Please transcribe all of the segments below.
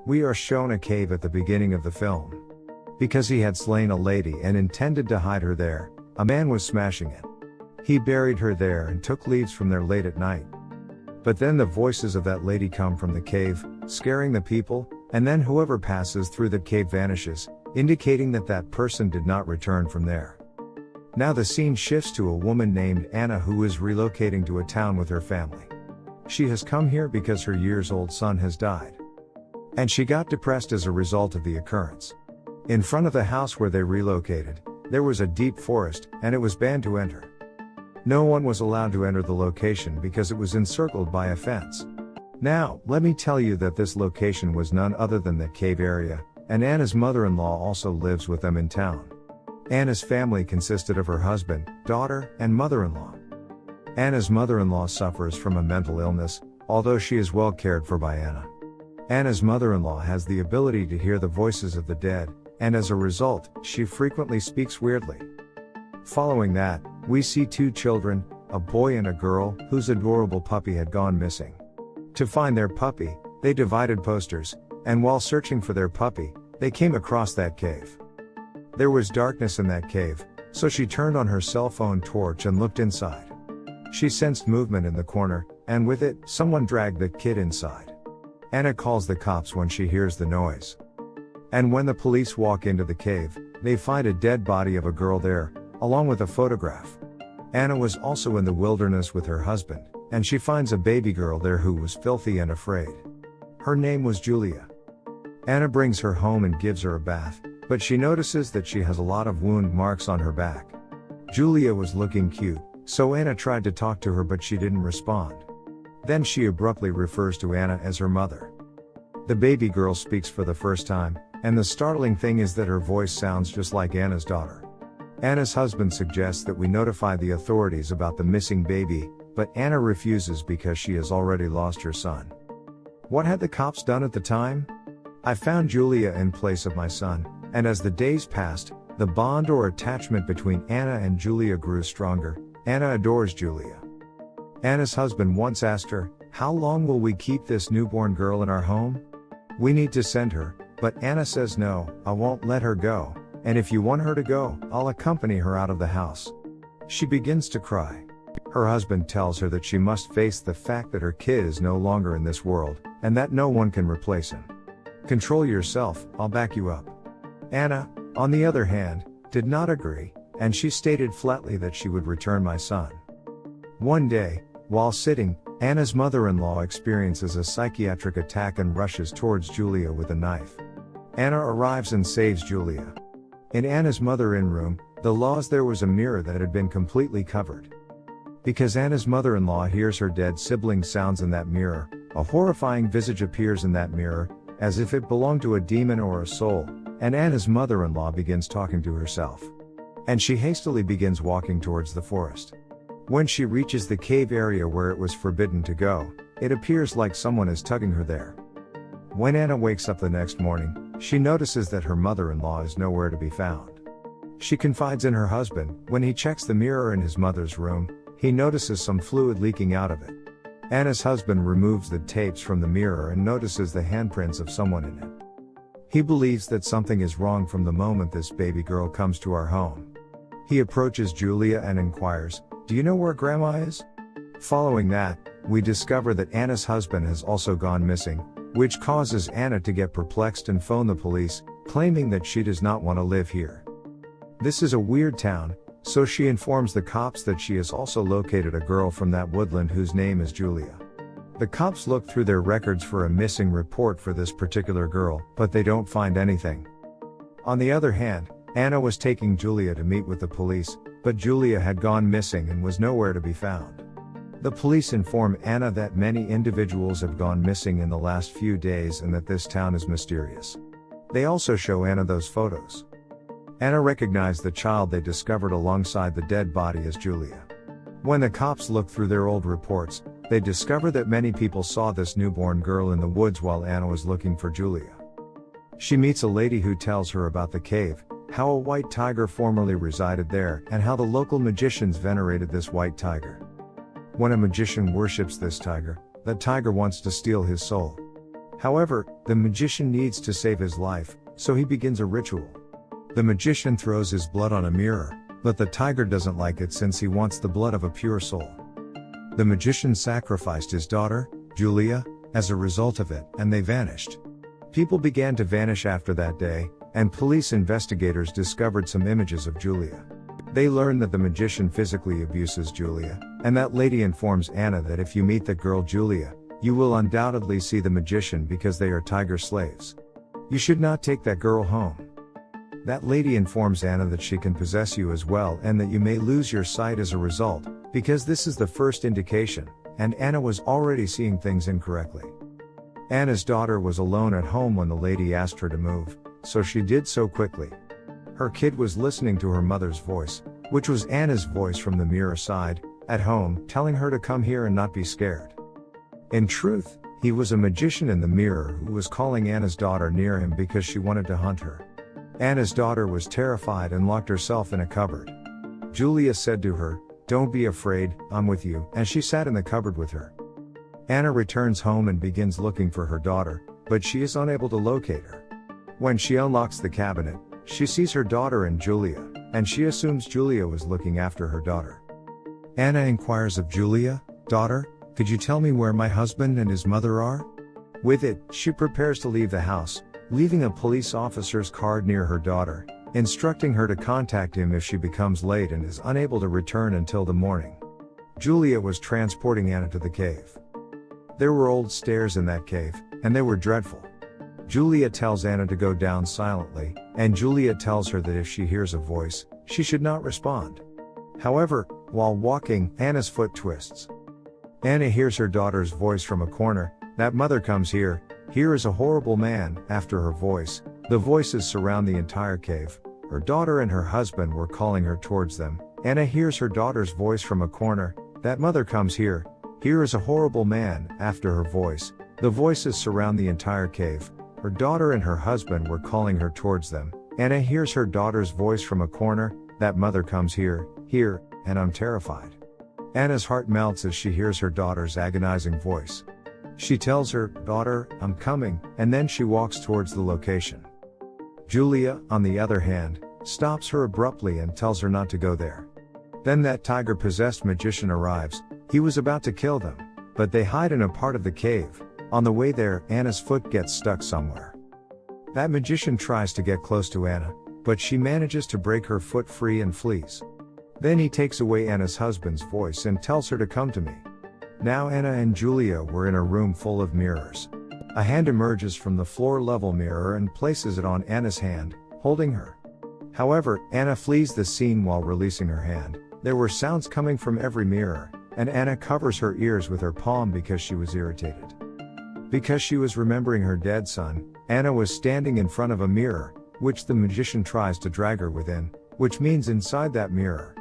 We are shown a cave at the beginning of the film. Because he had slain a lady and intended to hide her there, a man was smashing it. He buried her there and took leaves from there late at night. But then the voices of that lady come from the cave, scaring the people, and then whoever passes through the cave vanishes, indicating that that person did not return from there. Now the scene shifts to a woman named Anna who is relocating to a town with her family. She has come here because her years-old son has died. And she got depressed as a result of the occurrence. In front of the house where they relocated, there was a deep forest, and it was banned to enter. No one was allowed to enter the location because it was encircled by a fence. Now, let me tell you that this location was none other than the cave area, and Anna's mother-in-law also lives with them in town. Anna's family consisted of her husband, daughter, and mother-in-law. Anna's mother-in-law suffers from a mental illness, although she is well cared for by Anna. Anna's mother-in-law has the ability to hear the voices of the dead, and as a result, she frequently speaks weirdly. Following that, we see two children, a boy and a girl, whose adorable puppy had gone missing. To find their puppy, they divided posters, and while searching for their puppy, they came across that cave. There was darkness in that cave, so she turned on her cell phone torch and looked inside. She sensed movement in the corner, and with it, someone dragged the kid inside. Anna calls the cops when she hears the noise. And when the police walk into the cave, they find a dead body of a girl there, along with a photograph. Anna was also in the wilderness with her husband, and she finds a baby girl there who was filthy and afraid. Her name was Julia. Anna brings her home and gives her a bath, but she notices that she has a lot of wound marks on her back. Julia was looking cute, so Anna tried to talk to her but she didn't respond. Then she abruptly refers to Anna as her mother. The baby girl speaks for the first time, and the startling thing is that her voice sounds just like Anna's daughter. Anna's husband suggests that we notify the authorities about the missing baby, but Anna refuses because she has already lost her son. What had the cops done at the time? I found Julia in place of my son, and as the days passed, the bond or attachment between Anna and Julia grew stronger. Anna adores Julia. Anna's husband once asked her, "How long will we keep this newborn girl in our home? We need to send her," but Anna says, "No, I won't let her go, and if you want her to go, I'll accompany her out of the house." She begins to cry. Her husband tells her that she must face the fact that her kid is no longer in this world, and that no one can replace him. "Control yourself, I'll back you up." Anna, on the other hand, did not agree, and she stated flatly that she would return my son. One day, while sitting, Anna's mother-in-law experiences a psychiatric attack and rushes towards Julia with a knife. Anna arrives and saves Julia. In Anna's mother-in room, the laws there was a mirror that had been completely covered. Because Anna's mother-in-law hears her dead sibling's sounds in that mirror, a horrifying visage appears in that mirror, as if it belonged to a demon or a soul, and Anna's mother-in-law begins talking to herself. And she hastily begins walking towards the forest. When she reaches the cave area where it was forbidden to go, it appears like someone is tugging her there. When Anna wakes up the next morning, she notices that her mother-in-law is nowhere to be found. She confides in her husband. When he checks the mirror in his mother's room, he notices some fluid leaking out of it. Anna's husband removes the tapes from the mirror and notices the handprints of someone in it. He believes that something is wrong from the moment this baby girl comes to our home. He approaches Julia and inquires, "Do you know where Grandma is?" Following that, we discover that Anna's husband has also gone missing, which causes Anna to get perplexed and phone the police, claiming that she does not want to live here. This is a weird town, so she informs the cops that she has also located a girl from that woodland whose name is Julia. The cops look through their records for a missing report for this particular girl, but they don't find anything. On the other hand, Anna was taking Julia to meet with the police, but Julia had gone missing and was nowhere to be found. The police inform Anna that many individuals have gone missing in the last few days and that this town is mysterious. They also show Anna those photos. Anna recognized the child they discovered alongside the dead body as Julia. When the cops look through their old reports, they discover that many people saw this newborn girl in the woods while Anna was looking for Julia. She meets a lady who tells her about the cave, how a white tiger formerly resided there, and how the local magicians venerated this white tiger. When a magician worships this tiger, the tiger wants to steal his soul. However, the magician needs to save his life, so he begins a ritual. The magician throws his blood on a mirror, but the tiger doesn't like it since he wants the blood of a pure soul. The magician sacrificed his daughter, Julia, as a result of it, and they vanished. People began to vanish after that day, and police investigators discovered some images of Julia. They learned that the magician physically abuses Julia, and that lady informs Anna that if you meet that girl Julia, you will undoubtedly see the magician because they are tiger slaves. You should not take that girl home. That lady informs Anna that she can possess you as well and that you may lose your sight as a result, because this is the first indication, and Anna was already seeing things incorrectly. Anna's daughter was alone at home when the lady asked her to move, so she did so quickly. Her kid was listening to her mother's voice, which was Anna's voice from the mirror side, at home, telling her to come here and not be scared. In truth, he was a magician in the mirror who was calling Anna's daughter near him because she wanted to hunt her. Anna's daughter was terrified and locked herself in a cupboard. Julia said to her, "Don't be afraid, I'm with you," and she sat in the cupboard with her. Anna returns home and begins looking for her daughter, but she is unable to locate her. When she unlocks the cabinet, she sees her daughter and Julia, and she assumes Julia was looking after her daughter. Anna inquires of Julia, "Daughter, could you tell me where my husband and his mother are?" With it, she prepares to leave the house, leaving a police officer's card near her daughter, instructing her to contact him if she becomes late and is unable to return until the morning. Julia was transporting Anna to the cave. There were old stairs in that cave, and they were dreadful. Julia tells Anna to go down silently, and Julia tells her that if she hears a voice, she should not respond. However, while walking, Anna's foot twists. Anna hears her daughter's voice from a corner, "That mother comes here, here is a horrible man," after her voice. The voices surround the entire cave. Her daughter and her husband were calling her towards them. Anna hears her daughter's voice from a corner, "That mother comes here, here is a horrible man," after her voice. The voices surround the entire cave. Her daughter and her husband were calling her towards them. Anna hears her daughter's voice from a corner, "That mother comes here, here," and I'm terrified. Anna's heart melts as she hears her daughter's agonizing voice. She tells her, "Daughter, I'm coming," and then she walks towards the location. Julia, on the other hand, stops her abruptly and tells her not to go there. Then that tiger-possessed magician arrives. He was about to kill them, but they hide in a part of the cave. On the way there, Anna's foot gets stuck somewhere. That magician tries to get close to Anna, but she manages to break her foot free and flees. Then he takes away Anna's husband's voice and tells her to come to me. Now Anna and Julia were in a room full of mirrors. A hand emerges from the floor-level mirror and places it on Anna's hand, holding her. However, Anna flees the scene while releasing her hand. There were sounds coming from every mirror, and Anna covers her ears with her palm because she was irritated. Because she was remembering her dead son, Anna was standing in front of a mirror, which the magician tries to drag her within, which means inside that mirror.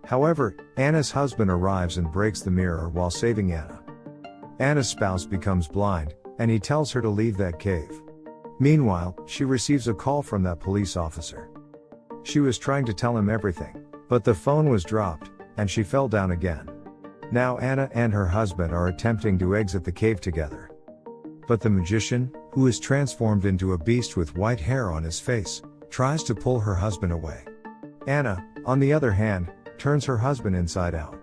However, Anna's husband arrives and breaks the mirror while saving Anna. Anna's spouse becomes blind, and he tells her to leave that cave. Meanwhile, she receives a call from that police officer. She was trying to tell him everything, but the phone was dropped, and she fell down again. Now Anna and her husband are attempting to exit the cave together. But the magician, who is transformed into a beast with white hair on his face, tries to pull her husband away. Anna, on the other hand, turns her husband inside out.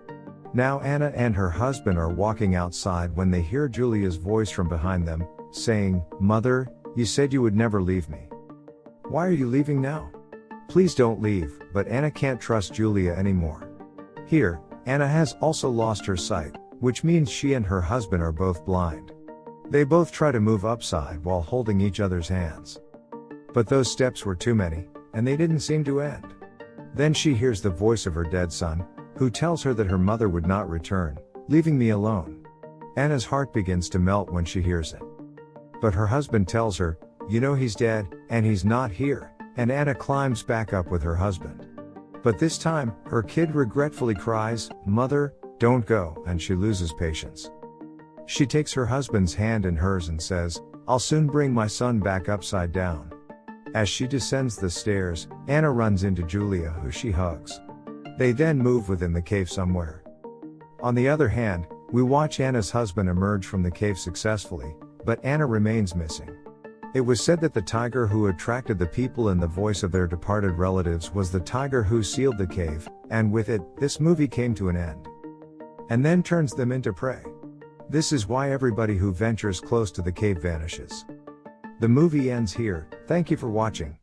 Now Anna and her husband are walking outside when they hear Julia's voice from behind them, saying, "Mother, you said you would never leave me. Why are you leaving now? Please don't leave," but Anna can't trust Julia anymore. Here, Anna has also lost her sight, which means she and her husband are both blind. They both try to move upside while holding each other's hands. But those steps were too many, and they didn't seem to end. Then she hears the voice of her dead son, who tells her that her mother would not return, leaving me alone. Anna's heart begins to melt when she hears it. But her husband tells her, "You know he's dead, and he's not here," and Anna climbs back up with her husband. But this time, her kid regretfully cries, "Mother, don't go," and she loses patience. She takes her husband's hand in hers and says, "I'll soon bring my son back upside down." As she descends the stairs, Anna runs into Julia, who she hugs. They then move within the cave somewhere. On the other hand, we watch Anna's husband emerge from the cave successfully, But Anna remains missing. It was said that the tiger who attracted the people in the voice of their departed relatives was the tiger who sealed the cave, and with it, this movie came to an end. And then turns them into prey. This is why everybody who ventures close to the cave vanishes. The movie ends here. Thank you for watching.